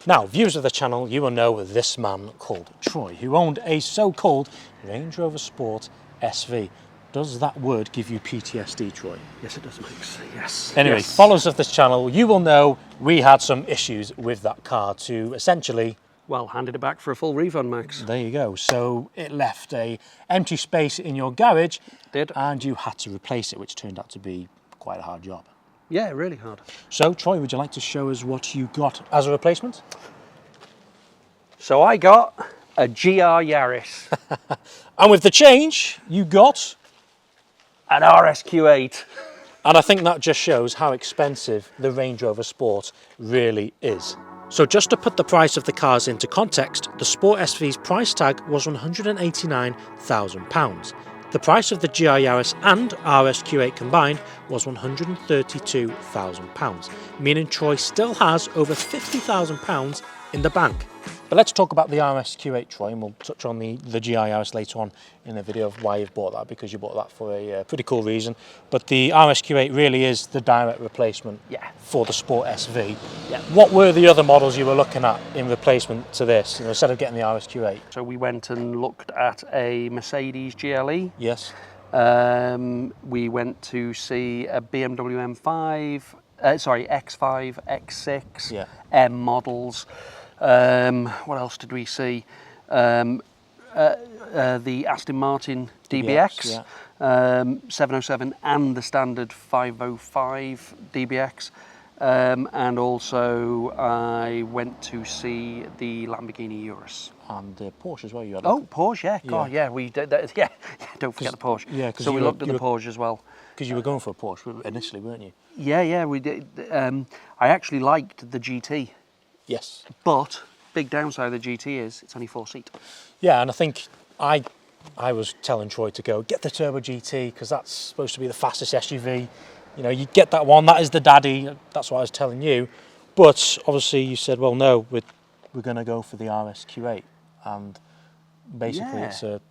Now, viewers of the channel, you will know this man called Troy, who owned a so-called Range Rover Sport SV. Does that word give you PTSD, Troy? Yes, it does, Max. Yes. Anyway, yes. followers of this channel, you will know we had some issues with that car to essentially... Well, handed it back for a full refund, Max. There you go. So it left a empty space in your garage. Did. And you had to replace it, which turned out to be quite a hard job. Yeah, really hard. So, Troy, would you like to show us what you got as a replacement? So I got a GR Yaris. And with the change, you got... An RSQ8. And I think that just shows how expensive the Range Rover Sport really is. So just to put the price of the cars into context, the Sport SV's price tag was £189,000. The price of the GR Yaris and RSQ8 combined was £132,000, meaning Troy still has over £50,000 in the bank. But let's talk about the RSQ8, Troy, and we'll touch on the GR Yaris later on in the video of why you've bought that, because you bought that for a pretty cool reason. But the RSQ8 really is the direct replacement for the Sport SV. Yeah. What were the other models you were looking at in replacement to this, instead of getting the RSQ8? So we went and looked at a Mercedes GLE. Yes. We went to see a BMW M5, X5, X6, M models. What else did we see? The Aston Martin DBX, 707 and the standard 505 DBX. And also I went to see the Lamborghini Urus. And the Porsche as well. You had Porsche, yeah. God, yeah, we did that. Yeah, don't forget the Porsche. Yeah, so we looked at the Porsche as well. Because you were going for a Porsche initially, weren't you? Yeah, we did. I actually liked the GT. Yes. But big downside of the GT is it's only 4-seat. Yeah, and I think I was telling Troy to go get the Turbo GT because that's supposed to be the fastest SUV. You know, you get that one, that is the daddy. That's what I was telling you. But obviously you said, well, no, we're going to go for the RSQ8, and basically it's a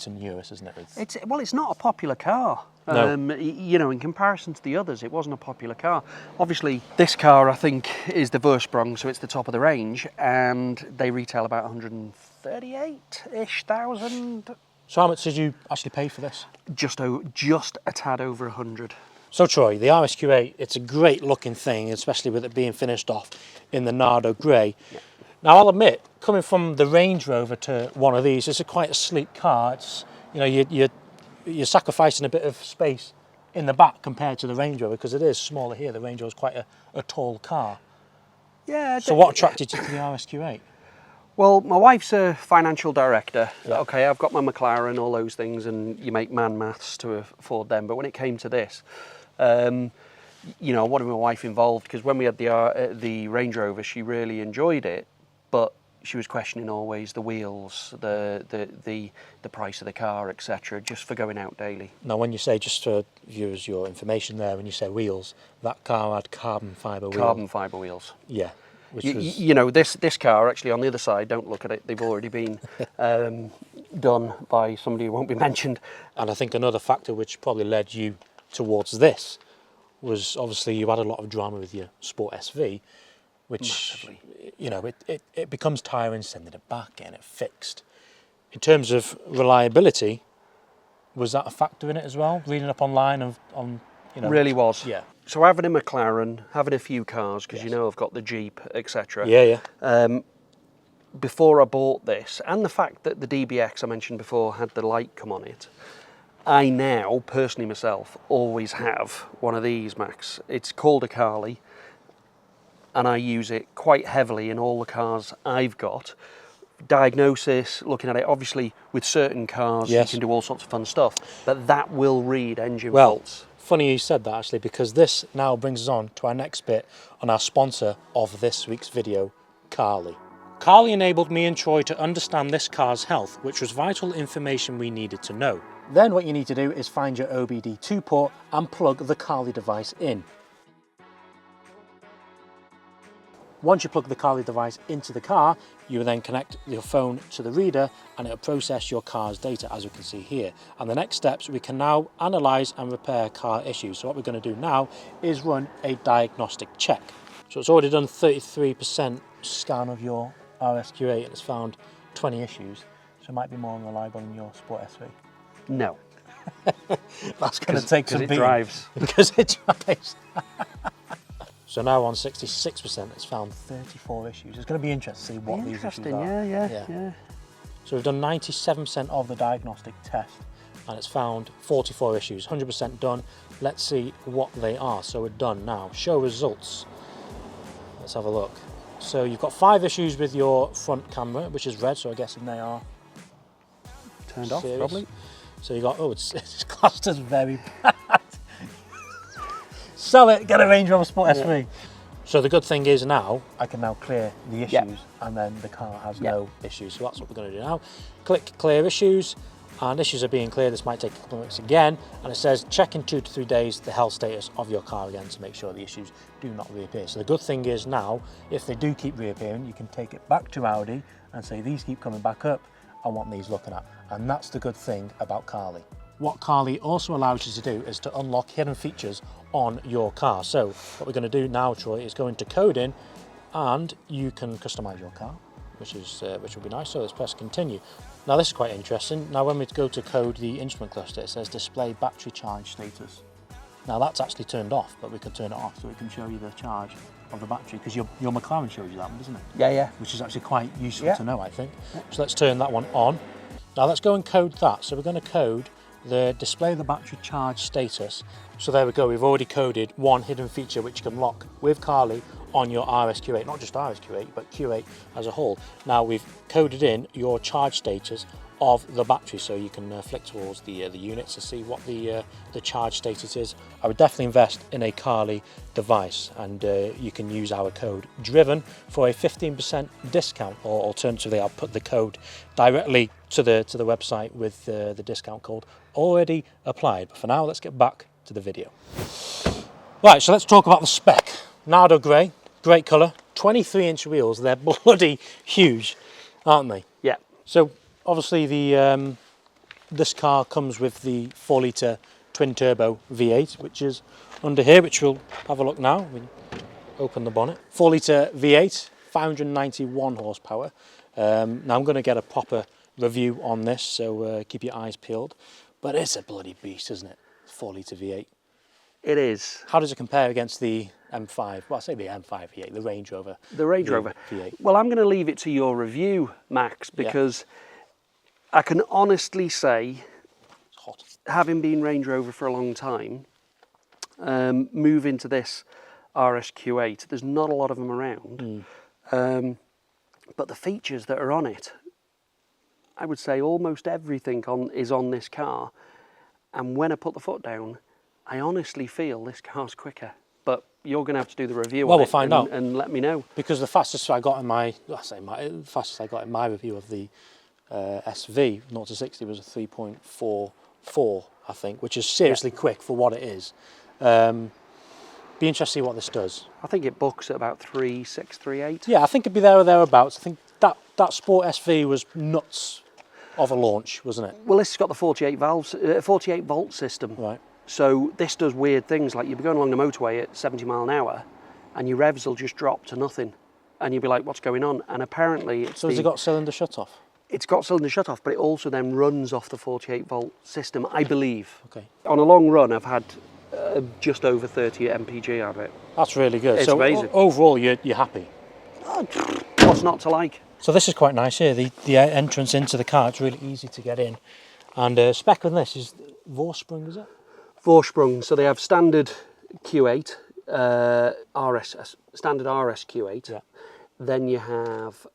Urus, isn't it? It's not a popular car. No. You know, in comparison to the others, it wasn't a popular car. Obviously, this car I think is the Vorsprung, so it's the top of the range, and they retail about 138-ish thousand. So how much did you actually pay for this? Just a tad over 100. So Troy, the RSQ8, it's a great looking thing, especially with it being finished off in the Nardo grey. Yeah. Now I'll admit, coming from the Range Rover to one of these, it's quite a sleek car. It's, you know, you're sacrificing a bit of space in the back compared to the Range Rover because it is smaller here. The Range Rover is quite a tall car. Yeah. So what attracted you to the RSQ8? Well, my wife's a financial director. Yeah. Okay, I've got my McLaren, all those things, and you make man maths to afford them. But when it came to this, you know, I wanted my wife involved because when we had the Range Rover, she really enjoyed it, but she was questioning always the wheels, the price of the car, etc., just for going out daily. Now, when you say, just for viewers, your information there, when you say wheels, that car had carbon fibre wheels. Carbon fibre wheels. Yeah. You know, this car actually on the other side, don't look at it, they've already been done by somebody who won't be mentioned. And I think another factor which probably led you towards this was obviously you had a lot of drama with your Sport SV, which, massively. You know, it becomes tiring sending it back, getting it fixed. In terms of reliability, was that a factor in it as well? Reading up online on you know, really was. Yeah. So having a McLaren, having a few cars, because you know I've got the Jeep, etc. Yeah. Before I bought this, and the fact that the DBX I mentioned before had the light come on it, I now, personally myself, always have one of these, Max. It's called a Carly, and I use it quite heavily in all the cars I've got. Diagnosis, looking at it, obviously with certain cars you can do all sorts of fun stuff, but that will read engine faults. Funny you said that actually, because this now brings us on to our next bit on our sponsor of this week's video, Carly. Carly enabled me and Troy to understand this car's health, which was vital information we needed to know. Then what you need to do is find your OBD2 port and plug the Carly device in. Once you plug the Carly device into the car, you will then connect your phone to the reader and it will process your car's data, as you can see here. And the next steps, we can now analyse and repair car issues. So what we're going to do now is run a diagnostic check. So it's already done 33% scan of your RSQ8 and it's found 20 issues, so it might be more reliable than your Sport SV. No. That's going to take some beating. Drives. Because it drives. So now on 66%, it's found 34 issues. It's going to be interesting to see what these issues are. Yeah. So we've done 97% of the diagnostic test, and it's found 44 issues, 100% done. Let's see what they are. So we're done now. Show results. Let's have a look. So you've got 5 issues with your front camera, which is red, so I'm guessing they are turned off, probably. So you got, oh, it's classed as very bad. Sell it, get a Range Rover Sport SV. So the good thing is now, I can now clear the issues and then the car has no issues. So that's what we're going to do now. Click clear issues, and issues are being cleared. This might take a couple of minutes again. And it says check in 2 to 3 days the health status of your car again to make sure the issues do not reappear. So the good thing is now, if they do keep reappearing, you can take it back to Audi and say these keep coming back up, I want these looking at. And that's the good thing about Carly. What Carly also allows you to do is to unlock hidden features on your car. So what we're going to do now, Troy, is go into coding, and you can customize your car, which will be nice. So let's press continue. Now this is quite interesting. Now when we go to code the instrument cluster, it says display battery charge status. Now that's actually turned off, but we can turn it off so it can show you the charge of the battery, because your McLaren shows you that one, doesn't it? Yeah. Which is actually quite useful to know, I think. So let's turn that one on. Now let's go and code that. So we're going to code the display the battery charge status. So there we go, we've already coded one hidden feature which you can lock with Carly on your RSQ8, not just RSQ8, but Q8 as a whole. Now we've coded in your charge status of the battery, so you can flick towards the units to see what the charge status is. I would definitely invest in a Carly device, and you can use our code DRIVEN for a 15% discount, or alternatively I'll put the code directly to the website with the discount code already applied. But for now, let's get back to the video. Right, so let's talk about the spec. Nardo grey, great colour, 23-inch wheels. They're bloody huge, aren't they? Yeah. So obviously this car comes with the 4-litre twin-turbo V8, which is under here, which we'll have a look now. We open the bonnet. 4-litre V8, 591 horsepower. Now I'm going to get a proper review on this, so keep your eyes peeled. But it's a bloody beast, isn't it? 4-litre V8. It is. How does it compare against the M5? Well, I say the M5 V8, the Range Rover. The Range Rover V8. Well, I'm going to leave it to your review, Max, because I can honestly say, It's hot. having been Range Rover for a long time, move into this RSQ8, there's not a lot of them around. But the features that are on it, I would say almost everything is on this car. And when I put the foot down, I honestly feel this car's quicker. But you're going to have to do the review on we'll it find out. And let me know. Because the fastest I got in my review of the SV 0 to 60 was a 3.44, I think, which is seriously quick for what it is. Be interested to see what this does. I think it books at about 3.6, 3.8. Yeah, I think it'd be there or thereabouts. I think that Sport SV was nuts of a launch, wasn't it? Well, this has got the 48 volt system. Right. So this does weird things, like you'll be going along the motorway at 70 mile an hour and your revs will just drop to nothing. And you'll be like, what's going on? And apparently it's So has it got cylinder shut off? It's got cylinder shut off, but it also then runs off the 48 volt system, I believe. Okay. On a long run, I've had just over 30 mpg out of it. That's really good. It's so amazing. Overall, you're happy? What's not to like? So this is quite nice here, the entrance into the car. It's really easy to get in. And spec on this is Vorsprung, is it? Vorsprung, so they have standard Q8, standard RSQ8. Yeah. Then you have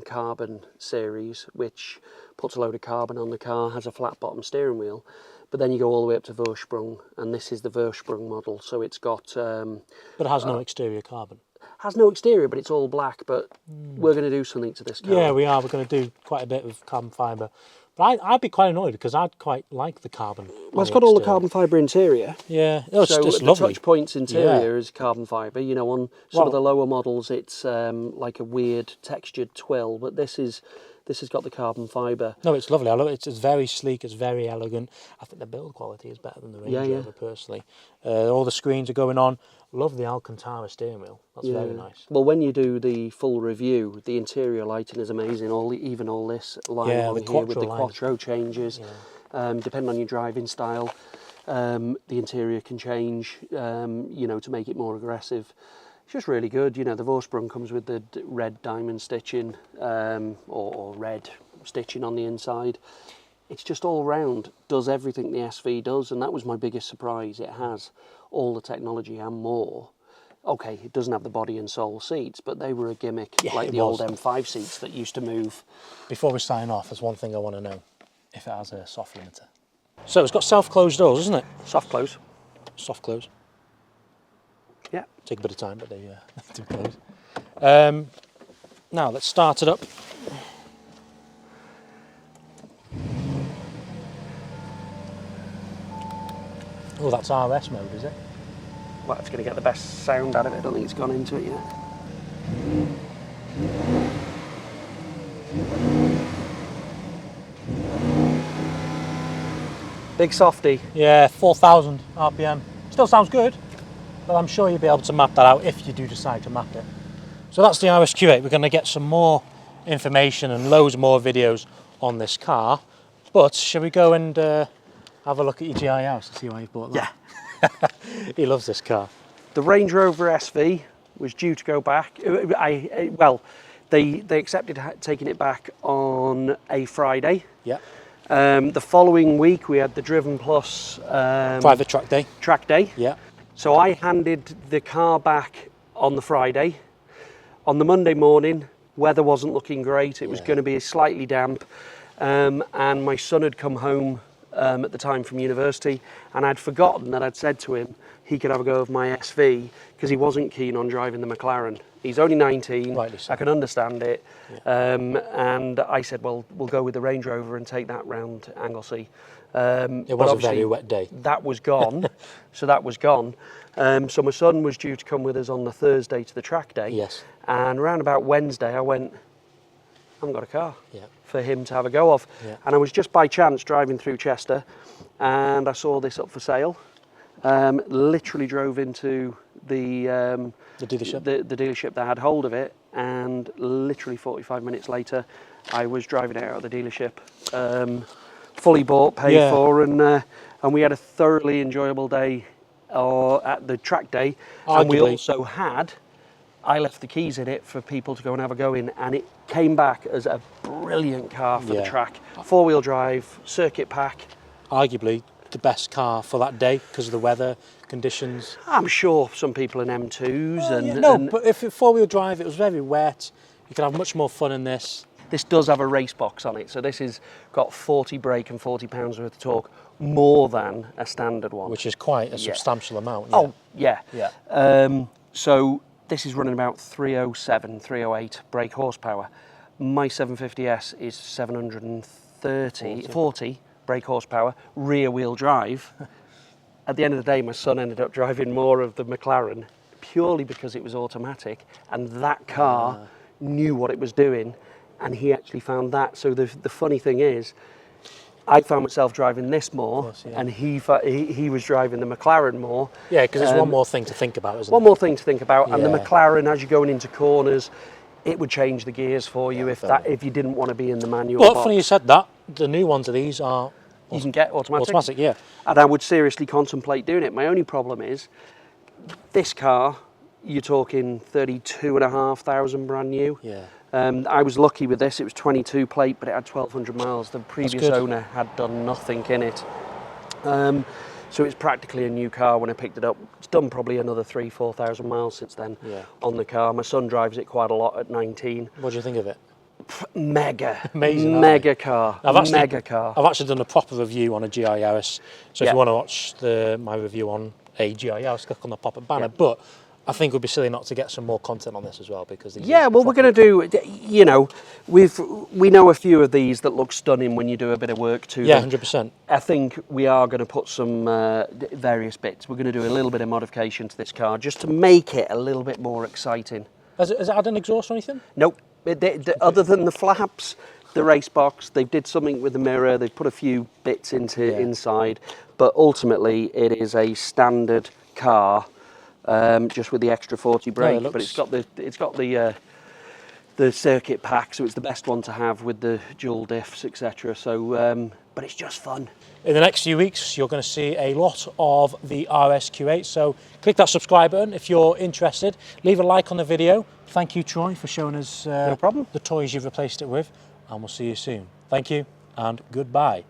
carbon series, which puts a load of carbon on the car, has a flat bottom steering wheel. But then you go all the way up to Vorsprung, and this is the Vorsprung model. So it's got... but it has no exterior carbon. Has no exterior, but it's all black. But we're going to do something to this car. Yeah, we are. We're going to do quite a bit of carbon fibre. But I'd be quite annoyed because I'd quite like the carbon. Well, it's got all the carbon fibre interior. Yeah, it's so just the lovely. touch points interior is carbon fibre. You know, on some of the lower models, it's like a weird textured twill, but this has got the carbon fibre. No, it's lovely. I love it. It's very sleek. It's very elegant. I think the build quality is better than the Range Rover, personally. All the screens are going on Love the Alcantara steering wheel. That's very nice. Well, when you do the full review, the interior lighting is amazing. Even all this line along here with the Quattro changes. Yeah. Depending on your driving style, the interior can change, you know, to make it more aggressive. It's just really good. You know, the Vorsprung comes with the red diamond stitching, or red stitching on the inside. It's just all round, does everything the SV does, and that was my biggest surprise. It has all the technology and more. Okay, it doesn't have the body and soul seats, but they were a gimmick, like the old M5 seats that used to move. Before we sign off, there's one thing I want to know, if it has a soft limiter. So it's got self-closed doors, isn't it? Soft close. Soft close. Yeah. Take a bit of time, but they do close. Now let's start it up. Oh, that's RS mode, is it? Well, it's going to get the best sound out of it. I don't think it's gone into it yet. Big softy. Yeah, 4,000 RPM. Still sounds good, but I'm sure you'll be able to map that out if you do decide to map it. So that's the RSQ8. We're going to get some more information and loads more videos on this car. But shall we go and have a look at your GR Yaris to see why you've bought that? Yeah. He loves this car. The Range Rover SV was due to go back. Well, they accepted taking it back on a Friday. Yeah. The following week we had the Driven Plus private track day. Track day. Yeah. So I handed the car back on the Friday. On the Monday morning, weather wasn't looking great. It was going to be slightly damp, and my son had come home at the time from university, and I'd forgotten that I'd said to him he could have a go of my SV because he wasn't keen on driving the McLaren. He's only 19, Rightly so. I can understand it. Yeah. And I said, well, we'll go with the Range Rover and take that round Anglesey. It was a very wet day. That was gone, so that was gone. So my son was due to come with us on the Thursday to the track day. Yes. And around about Wednesday, I went, I haven't got a car for him to have a go of. Yeah. And I was just by chance driving through Chester, and I saw this up for sale. Literally drove into the dealership? The dealership that had hold of it, and literally 45 minutes later, I was driving it out of the dealership. Fully bought, paid for, and we had a thoroughly enjoyable day at the track day. Arguably. And we also I left the keys in it for people to go and have a go in, and it came back as a brilliant car for the track. 4-wheel drive, circuit pack. Arguably the best car for that day because of the weather conditions. I'm sure some people in M2s but if it's 4-wheel drive, it was very wet. You could have much more fun in this. This does have a race box on it, so this has got 40 brake and 40 pounds worth of torque, more than a standard one. Which is quite a substantial amount. Yeah. Oh, yeah. Yeah. So this is running about 307, 308 brake horsepower. My 750S is 40 brake horsepower, rear wheel drive. At the end of the day, my son ended up driving more of the McLaren purely because it was automatic, and that car knew what it was doing, and he actually found that. So the funny thing is, I found myself driving this more, and he was driving the McLaren more. Yeah, because there's one more thing to think about, isn't One more thing to think about, and the Yeah. McLaren, as you're going into corners, it would change the gears for you if you didn't want to be in the manual Well, box. funny you said that. The new ones of these are You can get automatic. automatic, yeah. And I would seriously contemplate doing it. My only problem is, this car, you're talking 32,500 brand new. Yeah. I was lucky with this. It was 22 plate, but it had 1,200 miles. The previous good. owner had done nothing in it. So it's practically a new car when I picked it up. It's done probably another 4,000 miles since then on the car. My son drives it quite a lot at 19. What do you think of it? Mega. Amazing. Mega car. Mega car. I've actually done a proper review on a GR Yaris. So if you want to watch my review on a GR Yaris, click on the pop-up banner. But I think it would be silly not to get some more content on this as well, because these well, we're going to do, you know, we know a few of these that look stunning when you do a bit of work to them. 100%. I think we are going to put some various bits. We're going to do a little bit of modification to this car just to make it a little bit more exciting. Has it had an exhaust or anything? Nope. Other than the flaps, the race box, they did something with the mirror. They've put a few bits into inside, but ultimately it is a standard car just with the extra 40 brake. looks... But it's got the circuit pack, so it's the best one to have with the dual diffs, etc. So, but it's just fun. In the next few weeks, you're going to see a lot of the RSQ8. So click that subscribe button if you're interested. Leave a like on the video. Thank you, Troy, for showing us No problem. the toys you've replaced it with, and we'll see you soon. Thank you and goodbye.